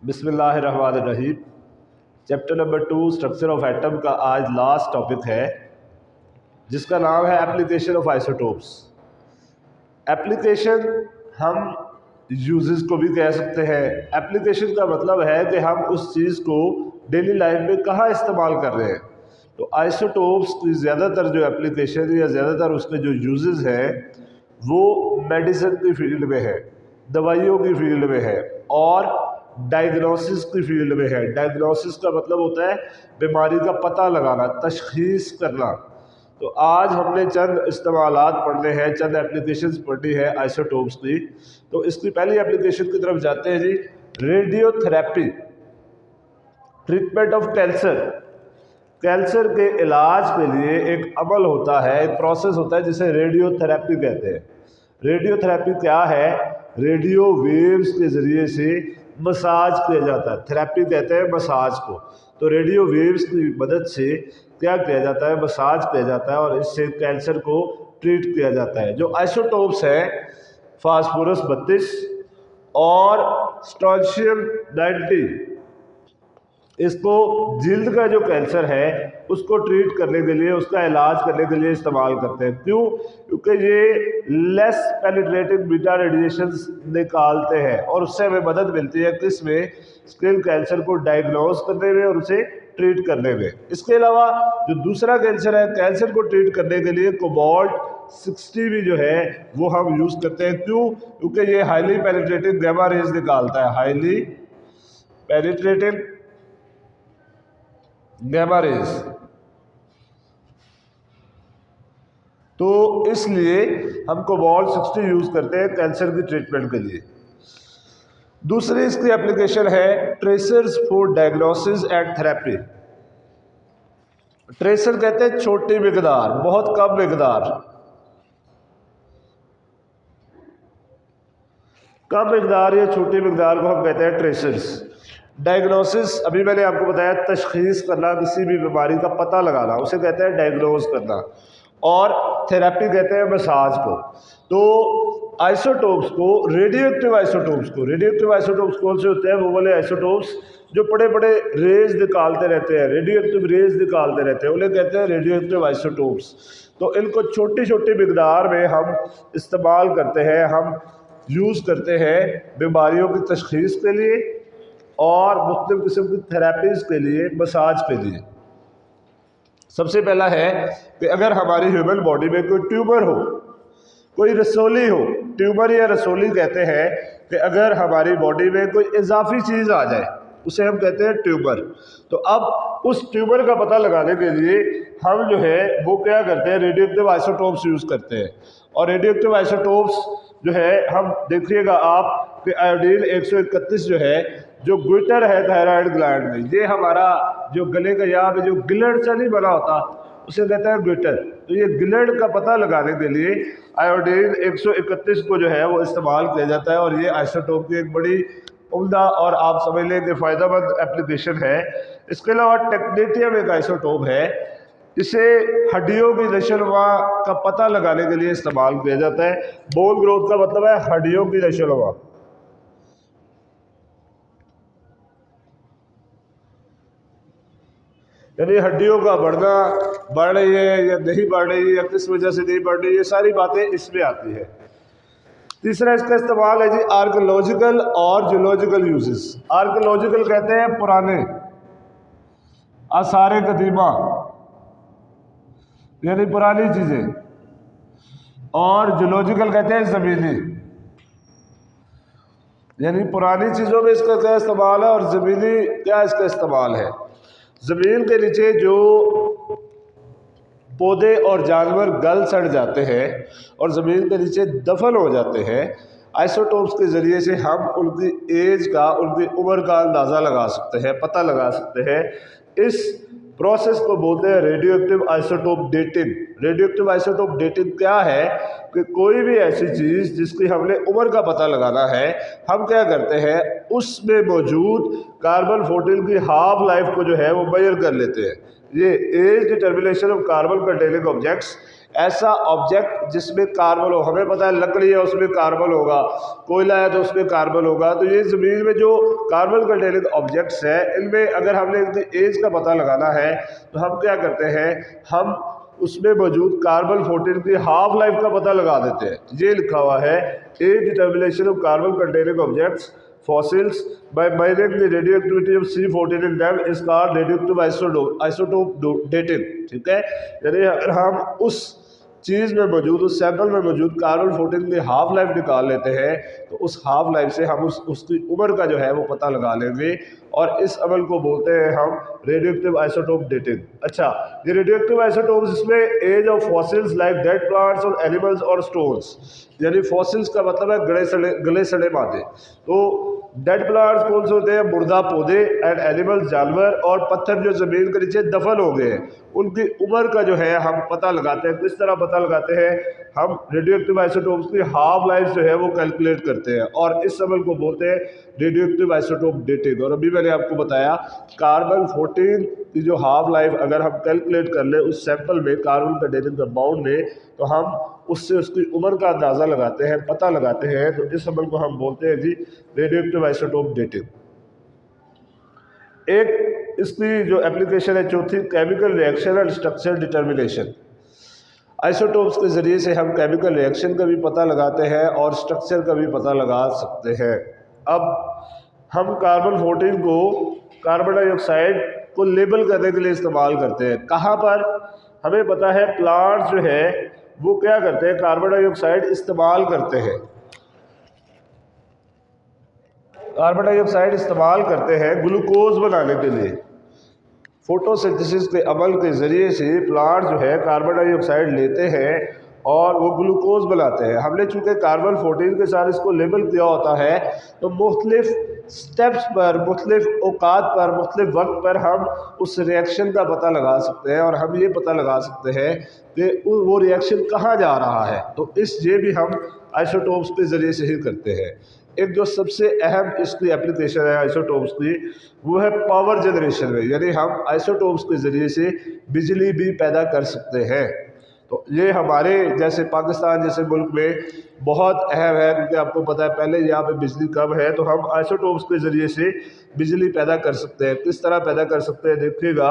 बिस्मिल्लाहिर्रहमानिर्रहीम। Chapter number 2 structure of atom का आज लास्ट टॉपिक है, जिसका नाम है एप्लीकेशन ऑफ आइसोटोप्स। एप्लीकेशन हम यूजेस को भी कह सकते हैं। एप्लीकेशन का मतलब है कि हम उस चीज़ को डेली लाइफ में कहाँ इस्तेमाल कर रहे हैं। तो आइसोटोप्स की ज़्यादातर जो एप्लीकेशन या ज़्यादातर उसके जो यूजेस हैं वो मेडिसिन की फील्ड में है, दवाइयों की फील्ड में है और डायग्नोसिस की फील्ड में है। डायग्नोसिस का मतलब होता है बीमारी का पता लगाना, तशखीस करना। तो आज हमने चंद इस्तेमालात पढ़ने हैं, चंद एप्लीकेशंस पढ़नी है आइसोटोप्स की। तो इसकी पहली एप्लीकेशन की तरफ जाते हैं जी। Radiotherapy, treatment of cancer. Cancer के इलाज के लिए एक अमल होता है, एक प्रोसेस होता है जिसे रेडियोथेरेपी कहते हैं। रेडियोथेरेपी क्या है? रेडियो वेव्स के ज़रिए से मसाज किया जाता है। थेरेपी कहते हैं मसाज को। तो रेडियो वेव्स की मदद से क्या किया जाता है? मसाज किया जाता है और इससे कैंसर को ट्रीट किया जाता है। जो आइसोटोप्स हैं फास्फोरस 32 और स्ट्रोंशियम 90, इसको जिल्द का जो कैंसर है उसको ट्रीट करने के लिए, उसका इलाज करने के लिए इस्तेमाल करते हैं। क्यों? क्योंकि ये लेस पेनिट्रेटिंग बीटा रेडिएशंस निकालते हैं और उससे हमें मदद मिलती है किस में? स्किन कैंसर को डायग्नोज करने में और उसे ट्रीट करने में। इसके अलावा जो दूसरा कैंसर है, कैंसर को ट्रीट करने के लिए कोबाल्ट 60 भी जो है वो हम यूज़ करते हैं। क्यों? क्योंकि ये हाईली पेनिट्रेटिंग गैमा रेज निकालता है, हाईली पेनिट्रेटिंग गैमा रेज। तो इसलिए हम कोबाल्ट 60 यूज करते हैं कैंसर की ट्रीटमेंट के लिए। दूसरी इसकी एप्लीकेशन है tracers for diagnosis and therapy. Tracer कहते हैं छोटी मिकदार, बहुत कम मिकदार। कम मिकदार या छोटी मिकदार को हम कहते हैं ट्रेसर्स। डायग्नोसिस, अभी मैंने आपको बताया, तशखीस करना, किसी भी बीमारी का पता लगाना, उसे कहते हैं डायग्नोज करना। और थेरेपी कहते हैं मसाज को। तो आइसोटोप्स को, रेडियोएक्टिव आइसोटोप्स कौन से होते हैं? वो वाले आइसोटोप्स जो बड़े बड़े रेज निकालते रहते हैं, रेडियोएक्टिव रेज निकालते रहते हैं, उन्हें कहते हैं रेडियोएक्टिव आइसोटोप्स। तो इनको छोटी छोटी मिकदार में हम इस्तेमाल करते हैं, हम यूज़ करते हैं बीमारियों की तशखीस के लिए और मुख्तलिफ किस्म की थेरेपीज़ के लिए, मसाज के लिए। सबसे पहला है कि अगर हमारी ह्यूमन बॉडी में कोई ट्यूमर हो, कोई रसोली हो, ट्यूमर या रसोली कहते हैं कि अगर हमारी बॉडी में कोई इजाफी चीज़ आ जाए उसे हम कहते हैं ट्यूमर। तो अब उस ट्यूमर का पता लगाने के लिए हम जो है वो क्या करते हैं? रेडियोएक्टिव आइसोटोप्स यूज़ करते हैं। और रेडियोएक्टिव आइसोटोप्स जो है, हम देखिएगा आप कि आयोडीन 131 जो है, जो ग्लिटर है थायराइड ग्लैंड में, ये हमारा जो गले का यहाँ पे जो गिलड़ सा नहीं बना होता उसे कहते हैं ग्लिटर। तो ये गिलड़ का पता लगाने के लिए आयोडीन 131 को जो है वो इस्तेमाल किया जाता है और ये आइसोटोप की एक बड़ी उम्दा और आप समझ लें कि फ़ायदेमंद एप्लीकेशन है। इसके अलावा टेक्नीटियम एक आइसोटोप है, इसे हड्डियों की नशोनुमा का पता लगाने के लिए इस्तेमाल किया जाता है। बोन ग्रोथ का मतलब है हड्डियों की नशोनुमा। यानी हड्डियों का बढ़ना, बढ़ रही है या नहीं बढ़ रही है या किस वजह से नहीं बढ़ रही है, ये सारी बातें इसमें आती है। तीसरा इसका इस्तेमाल है जी आर्कियोलॉजिकल और जियोलॉजिकल यूजेस। आर्कियोलॉजिकल कहते हैं पुराने आसार कदीमा, यानी पुरानी चीजें, और जियोलॉजिकल कहते हैं जमीनी, यानी पुरानी चीजों में इसका क्या इस्तेमाल है और जमीनी क्या इसका इस्तेमाल है। जमीन के नीचे जो पौधे और जानवर गल सड़ जाते हैं और ज़मीन के नीचे दफन हो जाते हैं, आइसोटोप्स के ज़रिए से हम उनकी एज का, उनकी उम्र का अंदाज़ा लगा सकते हैं, पता लगा सकते हैं। इस प्रोसेस को बोलते हैं radioactive isotope dating. Radioactive isotope dating क्या है कि कोई भी ऐसी चीज़ जिसकी हमने उम्र का पता लगाना है, हम क्या करते हैं, उसमें मौजूद कार्बन 14 की हाफ लाइफ को जो है वो मेजर कर लेते हैं। ये age determination of carbon containing objects ऐसा ऑब्जेक्ट जिसमें कार्बन हो। हमें पता है लकड़ी है उसमें कार्बन होगा, कोयला है तो उसमें कार्बन होगा। तो ये ज़मीन में जो कार्बन कंटेनिंग ऑब्जेक्ट्स हैं इनमें अगर हमने इनकी एज का पता लगाना है तो हम क्या करते हैं, हम उसमें मौजूद कार्बन 14 की हाफ लाइफ का पता लगा देते हैं। ये लिखा हुआ है age determination of carbon containing objects fossils by measuring the radioactivity of C14 in them is called radioactive isotope dating। ठीक है, यानी अगर हम उस चीज़ में मौजूद, उस सैंपल में मौजूद कार्बन 14 की हाफ लाइफ निकाल लेते हैं तो उस हाफ लाइफ से हम उसकी उम्र का जो है वो पता लगा लेंगे और इस अमल को बोलते हैं हम रेडियोएक्टिव आइसोटोप डेटिंग। अच्छा, ये रेडियोएक्टिव आइसोटोप्स इसमें age of fossils like dead plants और एनिमल्स और स्टोन्स, यानी फॉसिल्स का मतलब है गले सड़े मादे। तो डेड प्लांट्स कौन से होते हैं, मुर्दा पौधे, एंड एनिमल्स जानवर, और पत्थर जो ज़मीन के नीचे दफन हो गए हैं उनकी उम्र का जो है हम पता लगाते हैं। किस तरह पता लगाते हैं, हम रेडियोएक्टिव आइसोटोप्स की हाफ लाइफ जो है वो कैलकुलेट करते हैं और इस अमल को बोलते हैं रेडियोएक्टिव आइसोटोप डेटिंग। और अभी मैंने आपको बताया कार्बन 14 की जो हाफ लाइफ अगर हम कैलकुलेट कर लें उस सैंपल में कार्बन कंटेनिंग कंपाउंड में तो हम उससे उसकी उम्र का अंदाज़ा लगाते हैं, पता लगाते हैं। तो इस अमल को हम बोलते हैं जी रेडियोएक्टिव आइसोटोप डेटिंग। एक इसकी जो एप्लीकेशन है चौथी, chemical reaction and structure determination. Isotopes के ज़रिए से हम केमिकल रिएक्शन का भी पता लगाते हैं और स्ट्रक्चर का भी पता लगा सकते हैं। अब हम कार्बन 14 को कार्बन डाइऑक्साइड को लेबल करने के लिए इस्तेमाल करते हैं। कहाँ पर, हमें पता है प्लांट्स जो है वो क्या करते हैं, कार्बन डाइऑक्साइड इस्तेमाल करते हैं, कार्बन डाइऑक्साइड इस्तेमाल करते हैं ग्लूकोज बनाने के लिए। फोटोसिंथेसिस के अमल के ज़रिए से प्लांट जो है कार्बन डाइऑक्साइड लेते हैं और वो ग्लूकोज बनाते हैं। हमने चूँकि कार्बन 14 के साथ इसको लेबल किया होता है तो मुख्तलिफ स्टेप्स पर, मुख्तलिफ औकात पर, मुख्तलिफ वक्त पर हम उस रिएक्शन का पता लगा सकते हैं और हम ये पता लगा सकते हैं कि वो रिएक्शन कहाँ जा रहा है। तो ये भी हम आइसोटोप्स के ज़रिए से ही करते हैं। एक जो सबसे अहम इसकी एप्लीकेशन है आइसोटोप्स की वो है पावर जनरेशन में, यानी हम आइसोटोप्स के ज़रिए से बिजली भी पैदा कर सकते हैं। तो ये हमारे जैसे पाकिस्तान जैसे मुल्क में बहुत अहम है क्योंकि आपको पता है पहले यहाँ पे बिजली कम है तो हम आइसोटोप्स के ज़रिए से बिजली पैदा कर सकते हैं। किस तरह पैदा कर सकते हैं देखिएगा,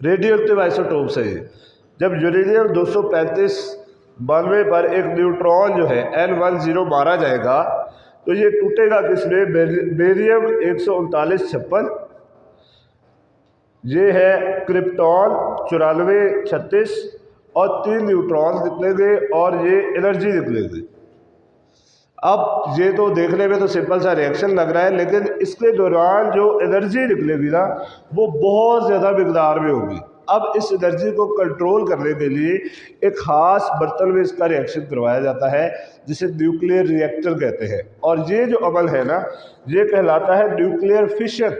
रेडियोएक्टिव आइसोटोप्स है। जब यूरेनियम 235-92 पर एक न्यूट्रॉन जो है N10 मारा जाएगा तो ये टूटेगा किसमें, बेरियम 139-56, ये है क्रिप्टॉन 94-36 और 3 न्यूट्रॉन्स निकलेंगे और ये एनर्जी निकलेगी। अब ये तो देखने में तो सिंपल सा रिएक्शन लग रहा है लेकिन इसके दौरान जो एनर्जी निकलेगी ना वो बहुत ज़्यादा मिकदार में होगी। अब इस एनर्जी को कंट्रोल करने के लिए एक ख़ास बर्तन में इसका रिएक्शन करवाया जाता है जिसे न्यूक्लियर रिएक्टर कहते हैं। और ये जो अमल है ना ये कहलाता है न्यूक्लियर फिशन,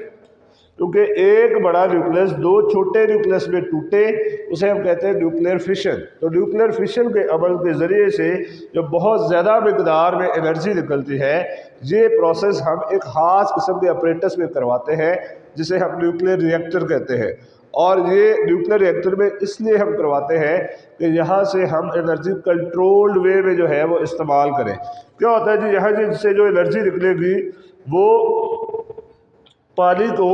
क्योंकि एक बड़ा न्यूक्लियस 2 छोटे न्यूक्लियस में टूटे उसे हम कहते हैं न्यूक्लियर फिशन। तो न्यूक्लियर फिशन के अमल के ज़रिए से जो बहुत ज़्यादा मिकदार में एनर्जी निकलती है ये प्रोसेस हम एक ख़ास किस्म के अपरेटस में करवाते हैं जिसे हम न्यूक्लियर रिएक्टर कहते हैं। और ये न्यूक्लियर रिएक्टर में इसलिए हम करवाते हैं कि यहाँ से हम एनर्जी कंट्रोल्ड वे में जो है वो इस्तेमाल करें। क्या होता है जी, यहाँ से जो एनर्जी निकलेगी वो पानी को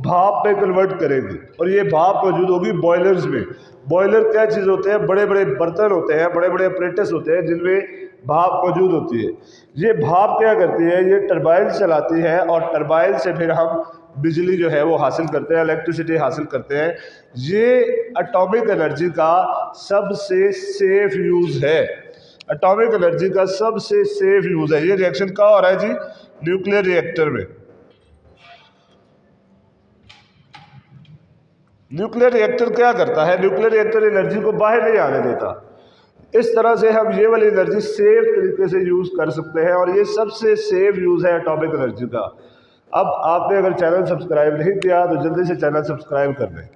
भाप में कन्वर्ट करेगी और ये भाप मौजूद होगी बॉयलर्स में। बॉयलर क्या चीज़ होते हैं, बड़े बड़े बर्तन होते हैं, बड़े बड़े अपरेटस होते हैं जिनमें भाप मौजूद होती है। ये भाप क्या करती है, ये टरबाइन चलाती है और टरबाइन से फिर हम बिजली जो है वो हासिल करते हैं, इलेक्ट्रिसिटी हासिल करते हैं। ये एटॉमिक एनर्जी का सबसे सेफ यूज़ है, एटॉमिक एनर्जी का सबसे सेफ यूज़ है। ये रिएक्शन कहाँ हो रहा है जी, न्यूक्लियर रिएक्टर में। न्यूक्लियर रिएक्टर क्या करता है, न्यूक्लियर रिएक्टर एनर्जी को बाहर नहीं आने देता। इस तरह से हम ये वाली एनर्जी सेफ तरीके से यूज़ कर सकते हैं और ये सबसे सेफ यूज़ है एटॉमिक एनर्जी का। अब आपने अगर चैनल सब्सक्राइब नहीं किया तो जल्दी से चैनल सब्सक्राइब कर लें।